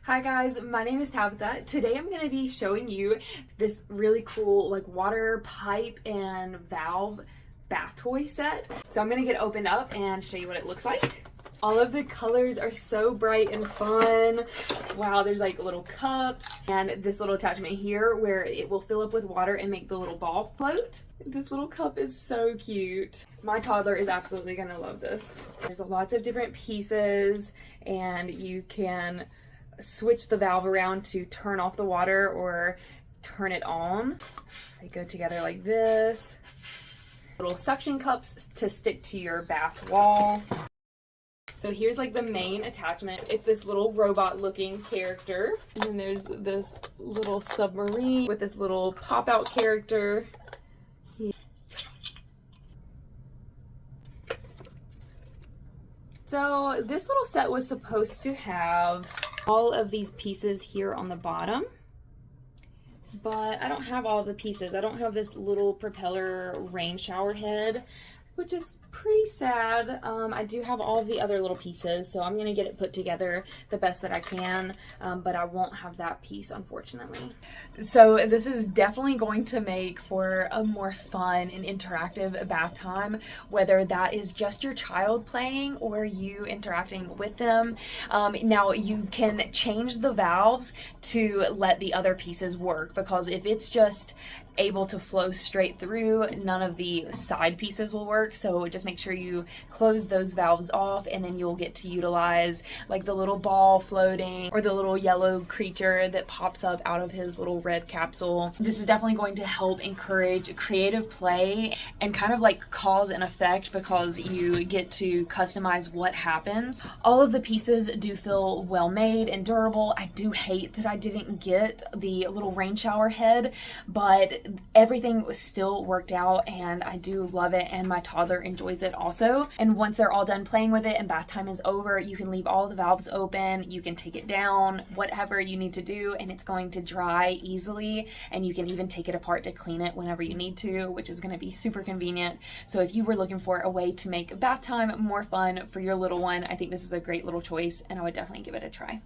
Hi guys, my name is Tabitha. Today I'm going to be showing you this really cool water pipe and valve bath toy set. So I'm going to get it opened up and show you what it looks like. All of the colors are so bright and fun. Wow, there's little cups and this little attachment here where it will fill up with water and make the little ball float. This little cup is so cute. My toddler is absolutely going to love this. There's lots of different pieces and you can switch the valve around to turn off the water or turn it on. They go together like this. Little suction cups to stick to your bath wall. So here's the main attachment. It's this little robot looking character. And then there's this little submarine with this little pop out character. So this little set was supposed to have all of these pieces here on the bottom, but I don't have all of the pieces. I don't have this little propeller rain shower head, which is pretty sad. I do have all of the other little pieces, so I'm gonna get it put together the best that I can, but I won't have that piece, unfortunately. So this is definitely going to make for a more fun and interactive bath time, whether that is just your child playing or you interacting with them. Now you can change the valves to let the other pieces work, because if it's just able to flow straight through, none of the side pieces will work. So just make sure you close those valves off, and then you'll get to utilize the little ball floating or the little yellow creature that pops up out of his little red capsule. This is definitely going to help encourage creative play and kind of cause and effect, because you get to customize what happens. All of the pieces do feel well made and durable. I do hate that I didn't get the little rain shower head, but everything was still worked out and I do love it, and my toddler enjoys it also. And once they're all done playing with it and bath time is over, you can leave all the valves open, you can take it down, whatever you need to do, and it's going to dry easily, and you can even take it apart to clean it whenever you need to, which is going to be super convenient. So if you were looking for a way to make bath time more fun for your little one, I think this is a great little choice and I would definitely give it a try.